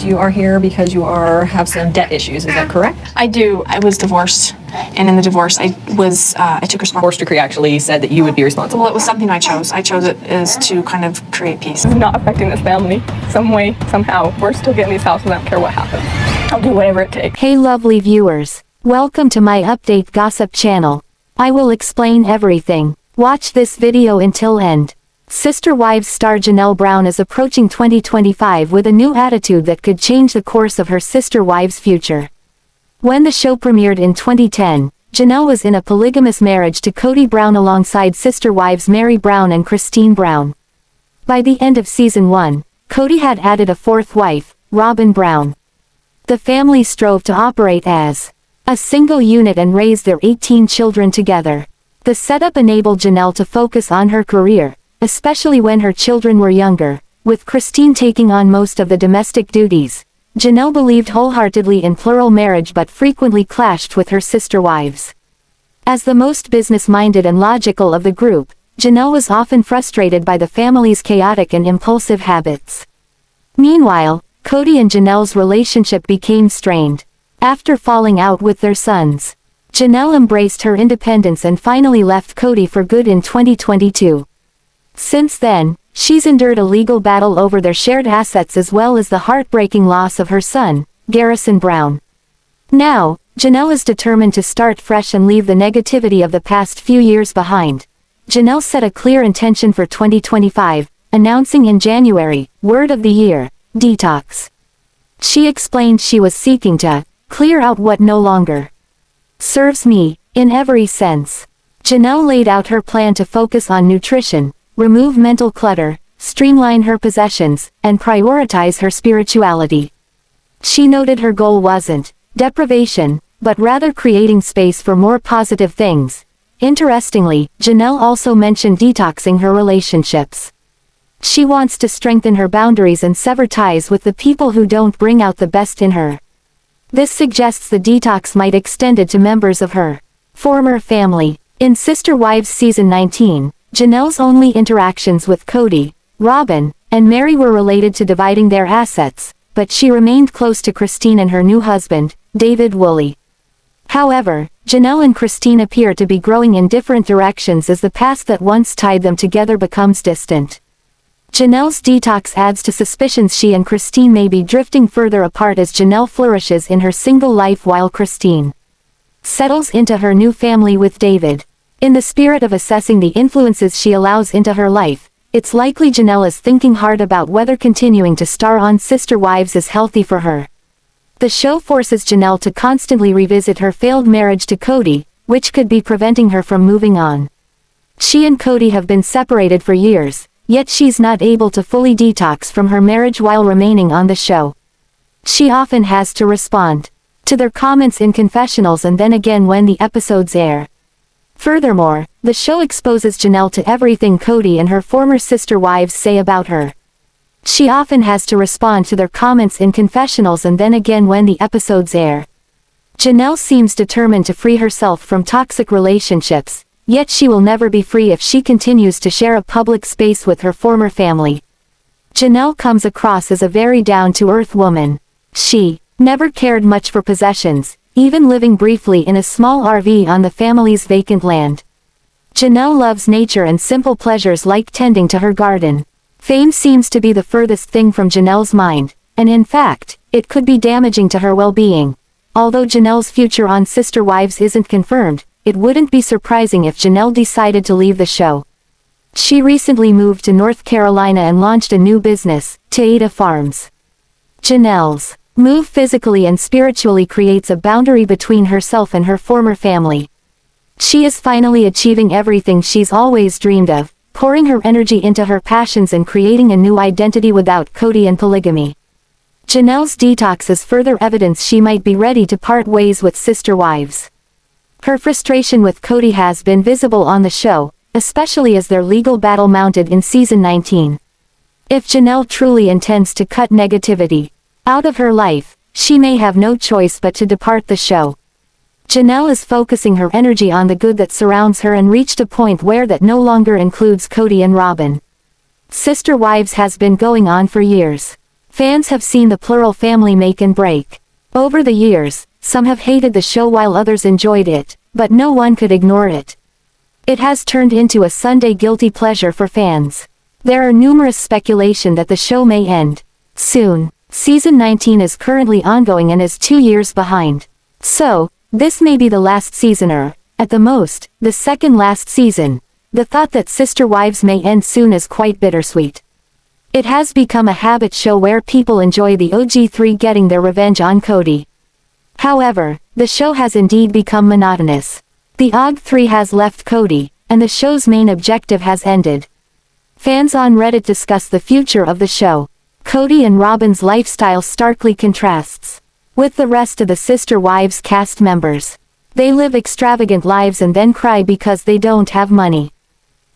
you are here because you have some debt issues. Is that correct? I do. I was divorced, and in the divorce, I took responsibility. Divorce decree actually said that you would be responsible. Well, it was something I chose. I chose it as to kind of create peace. This is not affecting this family. Some way, somehow, we're still getting these houses. I don't care what happens. I'll do whatever it takes. Hey lovely viewers. Welcome to my update gossip channel. I will explain everything. Watch this video until end. Sister Wives star Janelle Brown is approaching 2025 with a new attitude that could change the course of her Sister Wives' future. When the show premiered in 2010, Janelle was in a polygamous marriage to Kody Brown alongside Sister Wives Meri Brown and Christine Brown. By the end of season 1, Kody had added a fourth wife, Robyn Brown. The family strove to operate as a single unit and raise their 18 children together. The setup enabled Janelle to focus on her career, especially when her children were younger, with Christine taking on most of the domestic duties. Janelle believed wholeheartedly in plural marriage but frequently clashed with her sister wives. As the most business-minded and logical of the group, Janelle was often frustrated by the family's chaotic and impulsive habits. Meanwhile, Kody and Janelle's relationship became strained. After falling out with their sons, Janelle embraced her independence and finally left Kody for good in 2022. Since then, she's endured a legal battle over their shared assets as well as the heartbreaking loss of her son, Garrison Brown. Now, Janelle is determined to start fresh and leave the negativity of the past few years behind. Janelle set a clear intention for 2025, announcing in January, word of the year, detox. She explained she was seeking to clear out what no longer serves me, in every sense. Janelle laid out her plan to focus on nutrition, remove mental clutter, streamline her possessions, and prioritize her spirituality. She noted her goal wasn't deprivation, but rather creating space for more positive things. Interestingly, Janelle also mentioned detoxing her relationships. She wants to strengthen her boundaries and sever ties with the people who don't bring out the best in her. This suggests the detox might extend it to members of her former family. In Sister Wives season 19, Janelle's only interactions with Kody, Robyn, and Meri were related to dividing their assets, but she remained close to Christine and her new husband, David Woolley. However, Janelle and Christine appear to be growing in different directions as the past that once tied them together becomes distant. Janelle's detox adds to suspicions she and Christine may be drifting further apart as Janelle flourishes in her single life while Christine settles into her new family with David. In the spirit of assessing the influences she allows into her life, it's likely Janelle is thinking hard about whether continuing to star on Sister Wives is healthy for her. The show forces Janelle to constantly revisit her failed marriage to Kody, which could be preventing her from moving on. She and Kody have been separated for years, yet she's not able to fully detox from her marriage while remaining on the show. She often has to respond to their comments in confessionals and then again when the episodes air. Furthermore, the show exposes Janelle to everything Kody and her former sister wives say about her. She often has to respond to their comments in confessionals and then again when the episodes air. Janelle seems determined to free herself from toxic relationships, yet she will never be free if she continues to share a public space with her former family. Janelle comes across as a very down-to-earth woman. She never cared much for possessions, even living briefly in a small RV on the family's vacant land. Janelle loves nature and simple pleasures like tending to her garden. Fame seems to be the furthest thing from Janelle's mind, and in fact, it could be damaging to her well-being. Although Janelle's future on Sister Wives isn't confirmed, it wouldn't be surprising if Janelle decided to leave the show. She recently moved to North Carolina and launched a new business, Taeda Farms. Janelle's move physically and spiritually creates a boundary between herself and her former family. She is finally achieving everything she's always dreamed of, pouring her energy into her passions and creating a new identity without Kody and polygamy. Janelle's detox is further evidence she might be ready to part ways with Sister Wives. Her frustration with Kody has been visible on the show, especially as their legal battle mounted in season 19. If Janelle truly intends to cut negativity out of her life, she may have no choice but to depart the show. Janelle is focusing her energy on the good that surrounds her and reached a point where that no longer includes Kody and Robyn. Sister Wives has been going on for years. Fans have seen the plural family make and break. Over the years, some have hated the show while others enjoyed it, but no one could ignore it. It has turned into a Sunday guilty pleasure for fans. There are numerous speculation that the show may end soon. Season 19 is currently ongoing and is 2 years behind. So, this may be the last season or, at the most, the second last season. The thought that Sister Wives may end soon is quite bittersweet. It has become a habit show where people enjoy the OG3 getting their revenge on Kody. However, the show has indeed become monotonous. The OG3 has left Kody, and the show's main objective has ended. Fans on Reddit discuss the future of the show. Kody and Robyn's lifestyle starkly contrasts with the rest of the Sister Wives cast members. They live extravagant lives and then cry because they don't have money.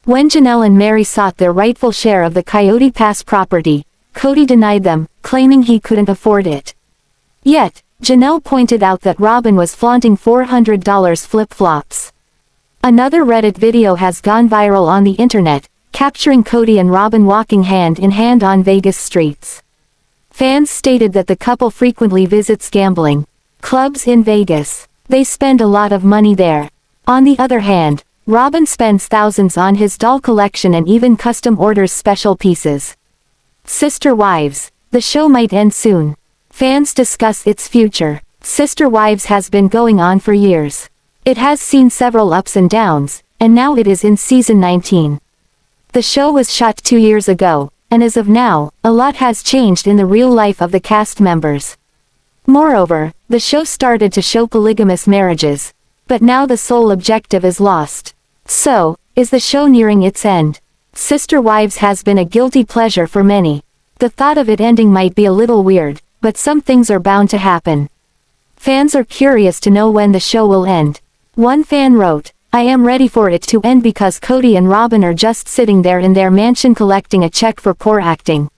When Janelle and Meri sought their rightful share of the Coyote Pass property, Kody denied them, claiming he couldn't afford it. Yet, Janelle pointed out that Robyn was flaunting $400 flip-flops. Another Reddit video has gone viral on the internet, capturing Kody and Robyn walking hand in hand on Vegas streets. Fans stated that the couple frequently visits gambling clubs in Vegas. They spend a lot of money there. On the other hand, Robyn spends thousands on his doll collection and even custom orders special pieces. Sister Wives. The show might end soon. Fans discuss its future. Sister Wives has been going on for years. It has seen several ups and downs, and now it is in season 19. The show was shot 2 years ago, and as of now, a lot has changed in the real life of the cast members. Moreover, the show started to show polygamous marriages, but now the sole objective is lost. So, is the show nearing its end? Sister Wives has been a guilty pleasure for many. The thought of it ending might be a little weird, but some things are bound to happen. Fans are curious to know when the show will end. One fan wrote, "I am ready for it to end because Kody and Robyn are just sitting there in their mansion collecting a check for poor acting."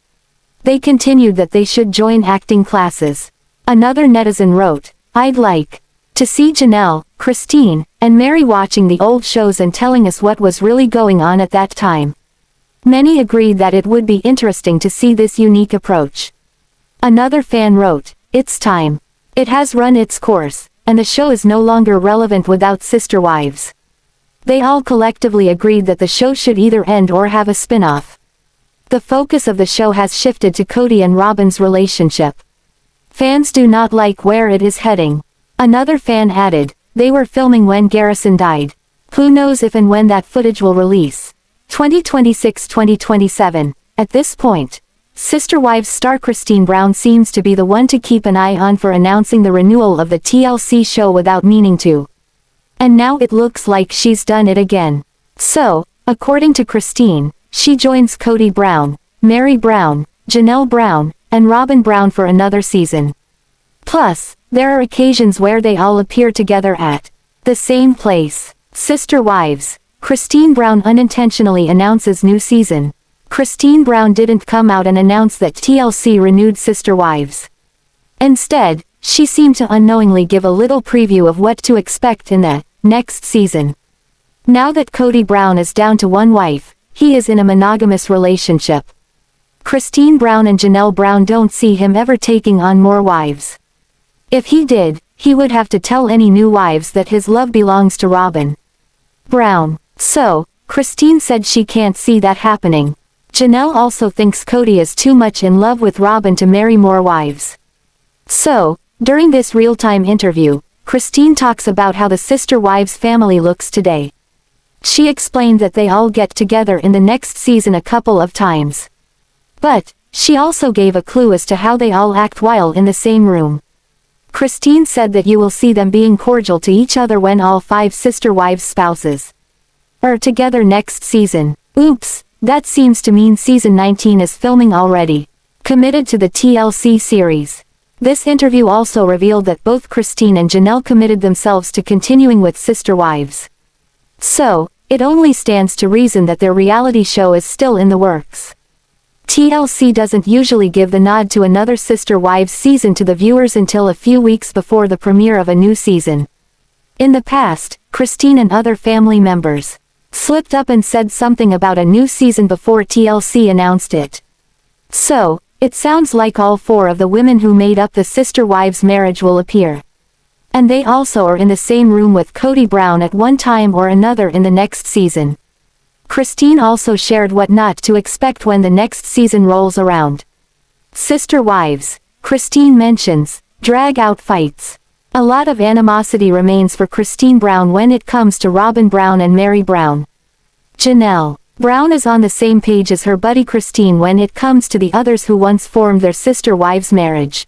They continued that they should join acting classes. Another netizen wrote, "I'd like to see Janelle, Christine, and Meri watching the old shows and telling us what was really going on at that time." Many agreed that it would be interesting to see this unique approach. Another fan wrote, "It's time. It has run its course, and the show is no longer relevant without Sister Wives." They all collectively agreed that the show should either end or have a spin-off. The focus of the show has shifted to Kody and Robyn's relationship. Fans do not like where it is heading. Another fan added, "They were filming when Garrison died. Who knows if and when that footage will release. 2026-2027. At this point, Sister Wives star Christine Brown seems to be the one to keep an eye on for announcing the renewal of the TLC show without meaning to. And now it looks like she's done it again. So, according to Christine, she joins Kody Brown, Meri Brown, Janelle Brown, and Robyn Brown for another season. Plus, there are occasions where they all appear together at the same place. Sister Wives. Christine Brown unintentionally announces new season. Christine Brown didn't come out and announce that TLC renewed Sister Wives. Instead, she seemed to unknowingly give a little preview of what to expect in the next season. Now that Kody Brown is down to one wife, he is in a monogamous relationship. Christine Brown and Janelle Brown don't see him ever taking on more wives. If he did, he would have to tell any new wives that his love belongs to Robyn Brown. So, Christine said she can't see that happening. Janelle also thinks Kody is too much in love with Robyn to marry more wives. So, during this real-time interview, Christine talks about how the Sister Wives family looks today. She explained that they all get together in the next season a couple of times. But, she also gave a clue as to how they all act while in the same room. Christine said that you will see them being cordial to each other when all 5 Sister Wives spouses are together next season. Oops, that seems to mean season 19 is filming already. Committed to the TLC series. This interview also revealed that both Christine and Janelle committed themselves to continuing with Sister Wives. So, it only stands to reason that their reality show is still in the works. TLC doesn't usually give the nod to another Sister Wives season to the viewers until a few weeks before the premiere of a new season. In the past, Christine and other family members slipped up and said something about a new season before TLC announced it. So, It sounds like all 4 of the women who made up the Sister Wives marriage will appear. And they also are in the same room with Kody Brown at one time or another in the next season. Christine also shared what not to expect when the next season rolls around. Sister Wives, Christine mentions, drag out fights. A lot of animosity remains for Christine Brown when it comes to Robin Brown and Meri Brown. Janelle Brown is on the same page as her buddy Christine when it comes to the others who once formed their Sister Wives marriage.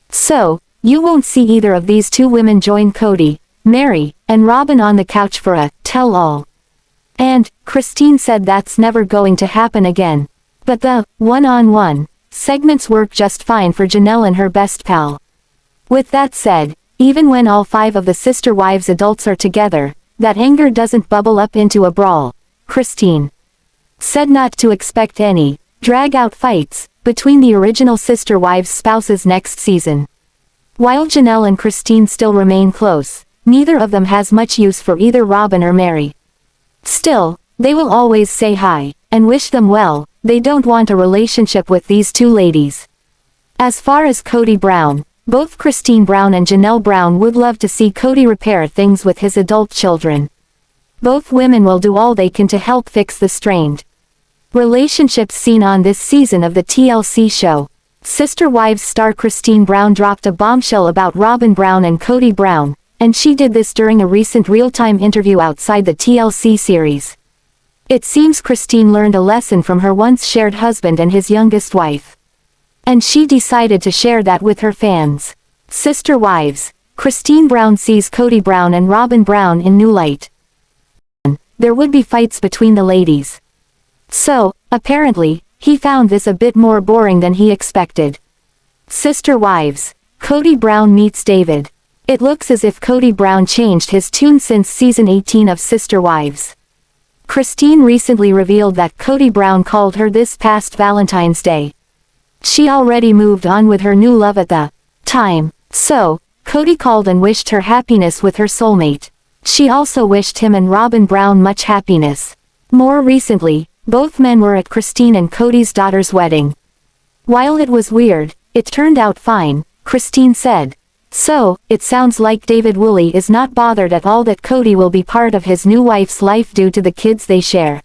So, you won't see either of these 2 women join Kody, Meri, and Robin on the couch for a tell-all. And, Christine said that's never going to happen again. But the one-on-one segments work just fine for Janelle and her best pal. With that said, even when all 5 of the Sister Wives adults are together, that anger doesn't bubble up into a brawl. Christine said not to expect any drag-out fights between the original Sister Wives spouses next season. While Janelle and Christine still remain close, neither of them has much use for either Robin or Meri. Still, they will always say hi, and wish them well. They don't want a relationship with these 2 ladies. As far as Kody Brown, both Christine Brown and Janelle Brown would love to see Kody repair things with his adult children. Both women will do all they can to help fix the strained relationships seen on this season of the TLC show. Sister Wives star Christine Brown dropped a bombshell about Robin Brown and Kody Brown, and she did this during a recent real-time interview outside the TLC series. It seems Christine learned a lesson from her once shared husband and his youngest wife. And she decided to share that with her fans. Sister Wives, Christine Brown sees Kody Brown and Robin Brown in new light. There would be fights between the ladies. So, apparently, he found this a bit more boring than he expected. Sister Wives, Kody Brown meets David. It looks as if Kody Brown changed his tune since season 18 of Sister Wives. Christine recently revealed that Kody Brown called her this past Valentine's Day. She already moved on with her new love at the time, so, Kody called and wished her happiness with her soulmate. She also wished him and Robin Brown much happiness. More recently, both men were at Christine and Kody's daughter's wedding. While it was weird, it turned out fine, Christine said. So, it sounds like David Woolley is not bothered at all that Kody will be part of his new wife's life due to the kids they share.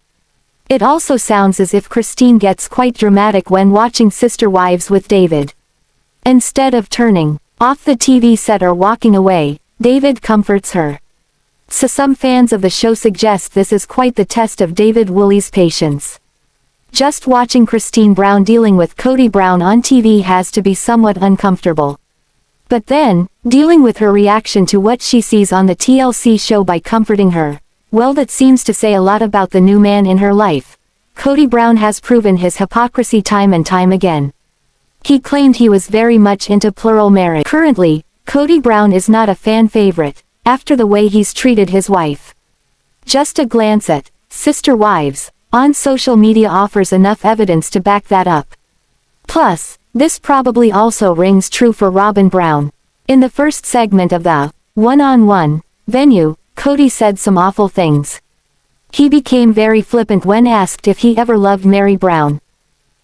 It also sounds as if Christine gets quite dramatic when watching Sister Wives with David. Instead of turning off the TV set or walking away, David comforts her. So some fans of the show suggest this is quite the test of David Woolley's patience. Just watching Christine Brown dealing with Kody Brown on TV has to be somewhat uncomfortable. But then, dealing with her reaction to what she sees on the TLC show by comforting her, well, that seems to say a lot about the new man in her life. Kody Brown has proven his hypocrisy time and time again. He claimed he was very much into plural marriage. Currently, Kody Brown is not a fan favorite, after the way he's treated his wife. Just a glance at Sister Wives on social media offers enough evidence to back that up. Plus, this probably also rings true for Robin Brown. In the first segment of the one-on-one venue, Kody said some awful things. He became very flippant when asked if he ever loved Meri Brown.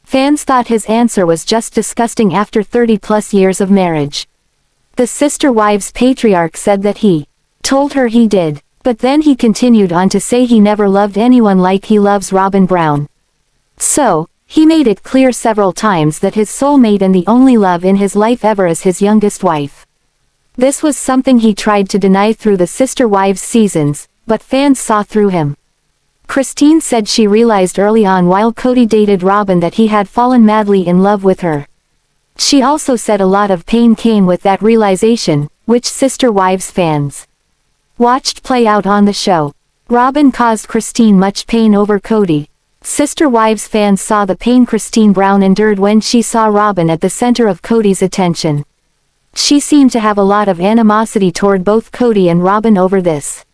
Fans thought his answer was just disgusting after 30+ years of marriage. The Sister Wives patriarch said that he told her he did, but then he continued on to say he never loved anyone like he loves Robin Brown. So, he made it clear several times that his soulmate and the only love in his life ever is his youngest wife. This was something he tried to deny through the Sister Wives seasons, but fans saw through him. Christine said she realized early on while Kody dated Robin that he had fallen madly in love with her. She also said a lot of pain came with that realization, which Sister Wives fans watched play out on the show. Robin caused Christine much pain over Kody. Sister Wives fans saw the pain Christine Brown endured when she saw Robin at the center of Kody's attention. She seemed to have a lot of animosity toward both Kody and Robin over this.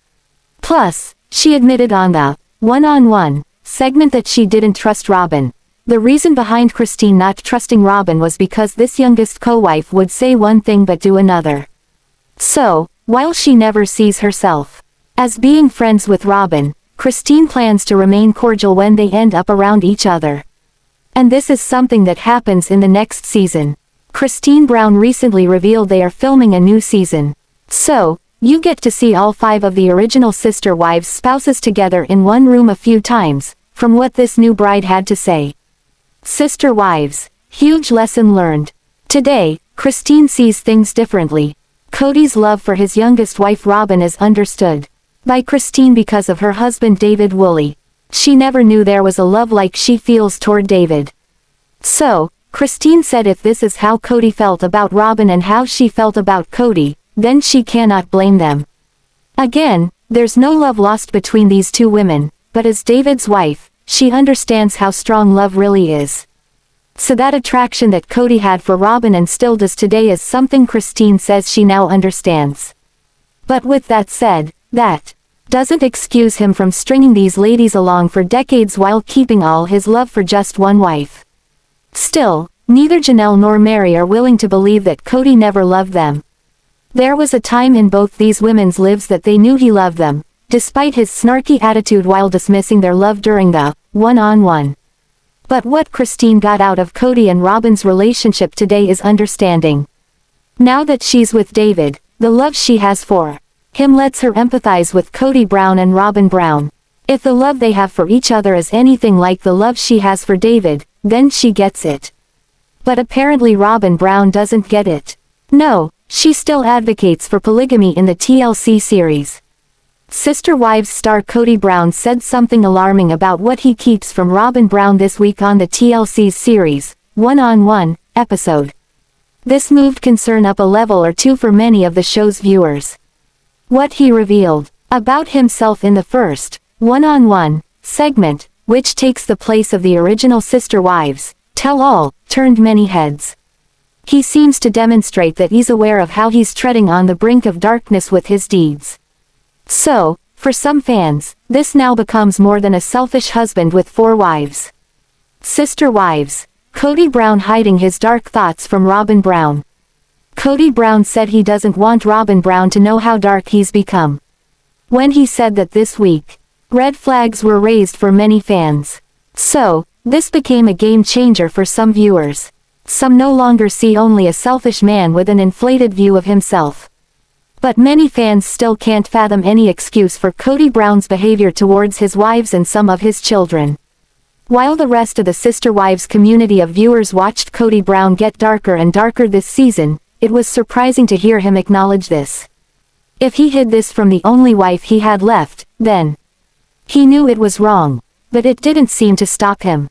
Plus, she admitted on the one-on-one segment that she didn't trust Robin. The reason behind Christine not trusting Robin was because this youngest co-wife would say one thing but do another. So, while she never sees herself as being friends with Robin, Christine plans to remain cordial when they end up around each other. And this is something that happens in the next season. Christine Brown recently revealed they are filming a new season. So, you get to see all 5 of the original Sister Wives spouses together in one room a few times, from what this new bride had to say. Sister Wives, huge lesson learned. Today, Christine sees things differently. Kody's love for his youngest wife Robin is understood by Christine because of her husband David Woolley. She never knew there was a love like she feels toward David. So, Christine said if this is how Kody felt about Robin and how she felt about Kody, then she cannot blame them. Again, there's no love lost between these two women, but as David's wife, she understands how strong love really is. So that attraction that Kody had for Robin and still does today is something Christine says she now understands. But with that said, that doesn't excuse him from stringing these ladies along for decades while keeping all his love for just one wife. Still, neither Janelle nor Meri are willing to believe that Kody never loved them. There was a time in both these women's lives that they knew he loved them, despite his snarky attitude while dismissing their love during the one-on-one. But what Christine got out of Kody and Robin's relationship today is understanding. Now that she's with David, the love she has for him lets her empathize with Kody Brown and Robin Brown. If the love they have for each other is anything like the love she has for David, then she gets it. But apparently Robin Brown doesn't get it. No, she still advocates for polygamy in the TLC series. Sister Wives star Kody Brown said something alarming about what he keeps from Robin Brown this week on the TLC's series, One-on-One, episode. This moved concern up a level or two for many of the show's viewers. What he revealed about himself in the first One-on-One segment, which takes the place of the original Sister Wives tell-all, turned many heads. He seems to demonstrate that he's aware of how he's treading on the brink of darkness with his deeds. So, for some fans, this now becomes more than a selfish husband with 4 wives. Sister Wives, Kody Brown hiding his dark thoughts from Robin Brown. Kody Brown said he doesn't want Robin Brown to know how dark he's become. When he said that this week, red flags were raised for many fans. So, this became a game changer for some viewers. Some no longer see only a selfish man with an inflated view of himself. But many fans still can't fathom any excuse for Kody Brown's behavior towards his wives and some of his children. While the rest of the Sister Wives community of viewers watched Kody Brown get darker and darker this season, it was surprising to hear him acknowledge this. If he hid this from the only wife he had left, then he knew it was wrong, but it didn't seem to stop him.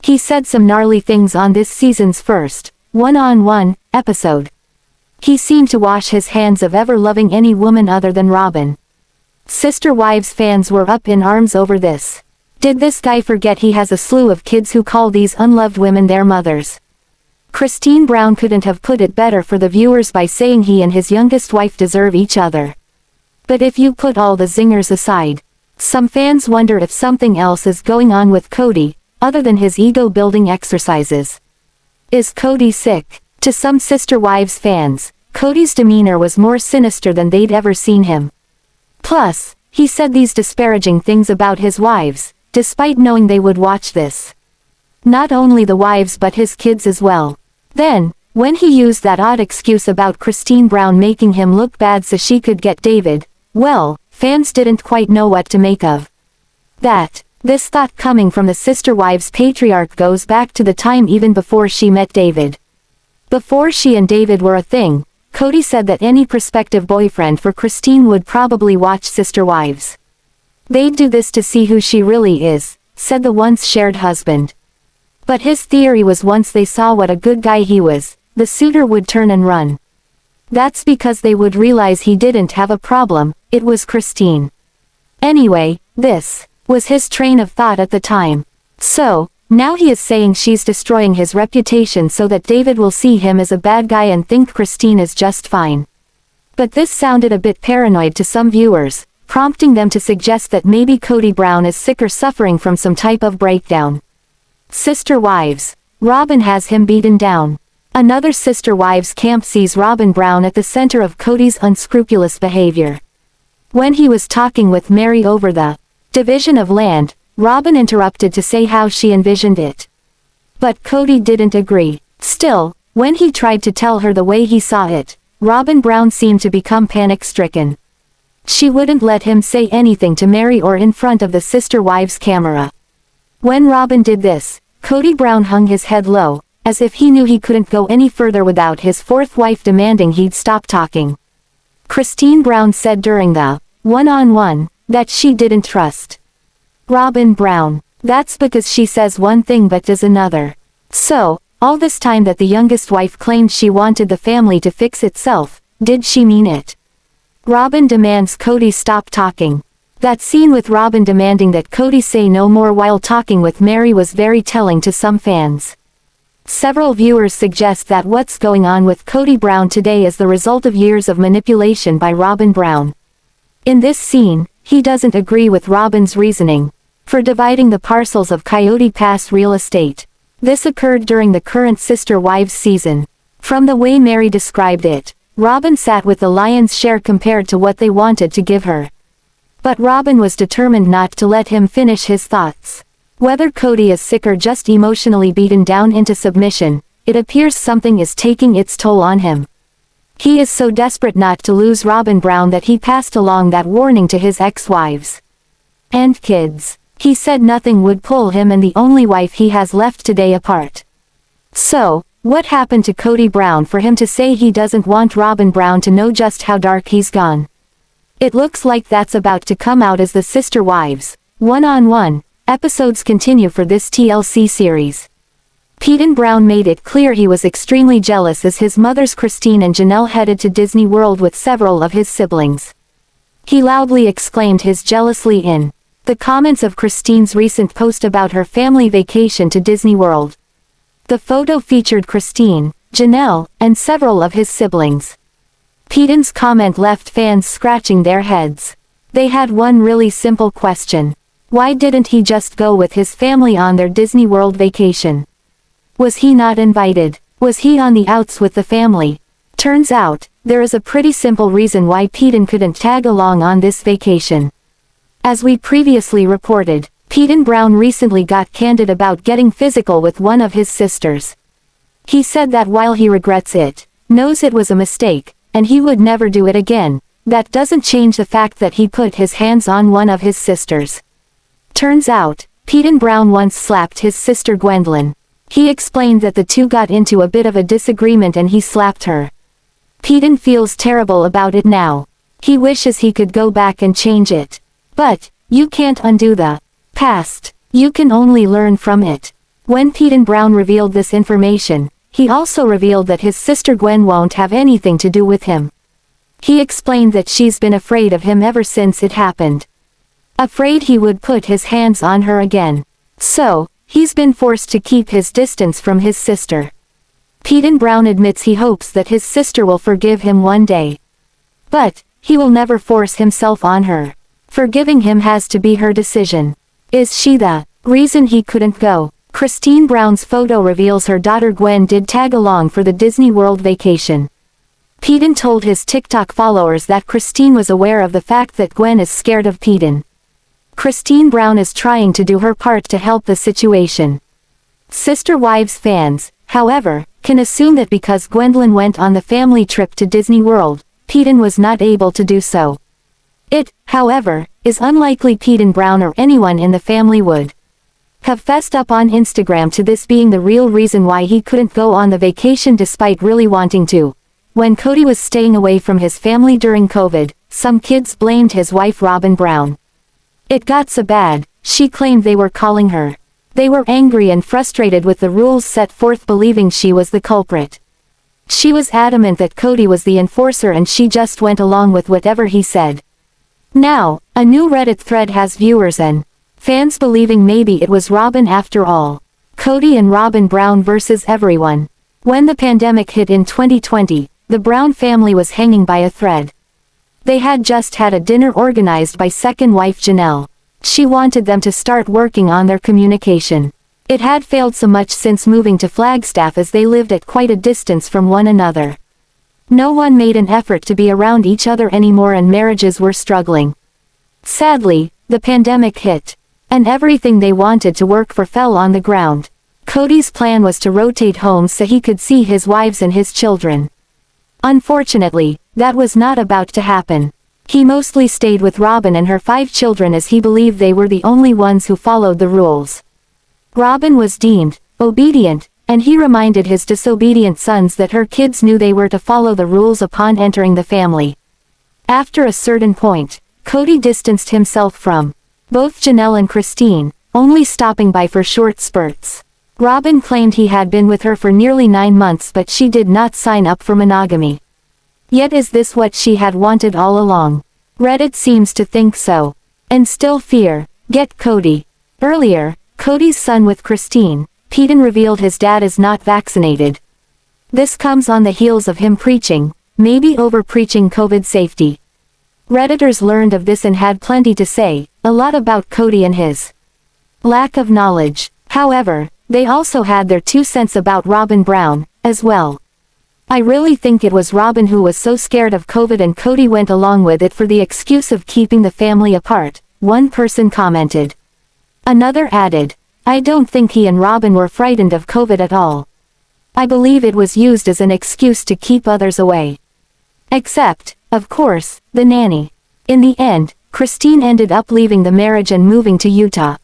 He said some gnarly things on this season's first One-on-One episode. He seemed to wash his hands of ever loving any woman other than Robin. Sister Wives fans were up in arms over this. Did this guy forget he has a slew of kids who call these unloved women their mothers? Christine Brown couldn't have put it better for the viewers by saying he and his youngest wife deserve each other. But if you put all the zingers aside, some fans wonder if something else is going on with Kody, other than his ego-building exercises. Is Kody sick? To some Sister Wives fans, Kody's demeanor was more sinister than they'd ever seen him. Plus, he said these disparaging things about his wives, despite knowing they would watch this. Not only the wives but his kids as well. Then, when he used that odd excuse about Christine Brown making him look bad so she could get David, well, fans didn't quite know what to make of that. This thought coming from the Sister Wives patriarch goes back to the time even before she met David. Before she and David were a thing, Kody said that any prospective boyfriend for Christine would probably watch Sister Wives. They'd do this to see who she really is, said the once shared husband. But his theory was once they saw what a good guy he was, the suitor would turn and run. That's because they would realize he didn't have a problem, it was Christine. Anyway, this was his train of thought at the time. So, now he is saying she's destroying his reputation so that David will see him as a bad guy and think Christine is just fine. But this sounded a bit paranoid to some viewers, prompting them to suggest that maybe Kody Brown is sick or suffering from some type of breakdown. Sister Wives, Robin has him beaten down. Another Sister Wives camp sees Robin Brown at the center of Kody's unscrupulous behavior. When he was talking with Meri over the division of land, Robin interrupted to say how she envisioned it. But Kody didn't agree. Still, when he tried to tell her the way he saw it, Robin Brown seemed to become panic-stricken. She wouldn't let him say anything to Meri or in front of the sister wives' camera. When Robin did this, Kody Brown hung his head low, as if he knew he couldn't go any further without his fourth wife demanding he'd stop talking. Christine Brown said during the one-on-one that she didn't trust Robin Brown. That's because she says one thing but does another. So, all this time that the youngest wife claimed she wanted the family to fix itself, did she mean it? Robin demands Kody stop talking. That scene with Robin demanding that Kody say no more while talking with Meri was very telling to some fans. Several viewers suggest that what's going on with Kody Brown today is the result of years of manipulation by Robin Brown. In this scene, he doesn't agree with Robin's reasoning for dividing the parcels of Coyote Pass real estate. This occurred during the current Sister Wives season. From the way Meri described it, Robin sat with the lion's share compared to what they wanted to give her. But Robin was determined not to let him finish his thoughts. Whether Kody is sick or just emotionally beaten down into submission, it appears something is taking its toll on him. He is so desperate not to lose Robin Brown that he passed along that warning to his ex-wives and kids. He said nothing would pull him and the only wife he has left today apart. So, what happened to Kody Brown for him to say he doesn't want Robin Brown to know just how dark he's gone? It looks like that's about to come out as the Sister Wives one-on-one episodes continue for this TLC series. Kody Brown made it clear he was extremely jealous as his mothers Christine and Janelle headed to Disney World with several of his siblings. He loudly exclaimed his jealously in the comments of Christine's recent post about her family vacation to Disney World. The photo featured Christine, Janelle, and several of his siblings. Kody's comment left fans scratching their heads. They had one really simple question. Why didn't he just go with his family on their Disney World vacation? Was he not invited? Was he on the outs with the family? Turns out, there is a pretty simple reason why Kody couldn't tag along on this vacation. As we previously reported, Kody Brown recently got candid about getting physical with one of his sisters. He said that while he regrets it, knows it was a mistake, and he would never do it again, that doesn't change the fact that he put his hands on one of his sisters. Turns out, Kody Brown once slapped his sister Gwendolyn. He explained that the two got into a bit of a disagreement and he slapped her. Kody feels terrible about it now. He wishes he could go back and change it. But, you can't undo the past. You can only learn from it. When Kody Brown revealed this information, he also revealed that his sister Gwen won't have anything to do with him. He explained that she's been afraid of him ever since it happened. Afraid he would put his hands on her again. So, he's been forced to keep his distance from his sister. Kody Brown admits he hopes that his sister will forgive him one day. But, he will never force himself on her. Forgiving him has to be her decision. Is she the reason he couldn't go? Christine Brown's photo reveals her daughter Gwen did tag along for the Disney World vacation. Kody told his TikTok followers that Christine was aware of the fact that Gwen is scared of Kody. Christine Brown is trying to do her part to help the situation. Sister Wives fans, however, can assume that because Gwendolyn went on the family trip to Disney World, Kody was not able to do so. It, however, is unlikely Kody Brown or anyone in the family would have fessed up on Instagram to this being the real reason why he couldn't go on the vacation despite really wanting to. When Kody was staying away from his family during COVID, some kids blamed his wife Robin Brown. It got so bad, she claimed they were calling her. They were angry and frustrated with the rules set forth, believing she was the culprit. She was adamant that Kody was the enforcer and she just went along with whatever he said. Now, a new Reddit thread has viewers and fans believing maybe it was Robin after all. Kody and Robin Brown versus everyone. When the pandemic hit in 2020, the Brown family was hanging by a thread. They had just had a dinner organized by second wife Janelle. She wanted them to start working on their communication. It had failed so much since moving to Flagstaff as they lived at quite a distance from one another. No one made an effort to be around each other anymore and marriages were struggling. Sadly, the pandemic hit. And everything they wanted to work for fell on the ground. Kody's plan was to rotate homes so he could see his wives and his children. Unfortunately, that was not about to happen. He mostly stayed with Robin and her 5 children as he believed they were the only ones who followed the rules. Robin was deemed obedient, and he reminded his disobedient sons that her kids knew they were to follow the rules upon entering the family. After a certain point, Kody distanced himself from both Janelle and Christine, only stopping by for short spurts. Robin claimed he had been with her for nearly 9 months, but she did not sign up for monogamy. Yet is this what she had wanted all along? Reddit seems to think so. And still fear, get Kody. Earlier, Kody's son with Christine, Peyton revealed his dad is not vaccinated. This comes on the heels of him preaching, maybe over-preaching COVID safety. Redditors learned of this and had plenty to say, a lot about Kody and his lack of knowledge. However, they also had their 2 cents about Robin Brown, as well. I really think it was Robin who was so scared of COVID and Kody went along with it for the excuse of keeping the family apart, one person commented. Another added, I don't think he and Robin were frightened of COVID at all. I believe it was used as an excuse to keep others away. Except, of course, the nanny. In the end, Christine ended up leaving the marriage and moving to Utah.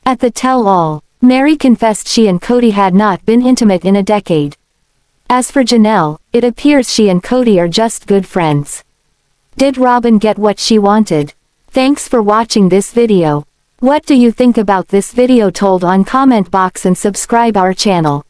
At the tell-all, Meri confessed she and Kody had not been intimate in a decade. As for Janelle, it appears she and Kody are just good friends. Did Robin get what she wanted? Thanks for watching this video. What do you think about this video? Told on comment box and subscribe our channel.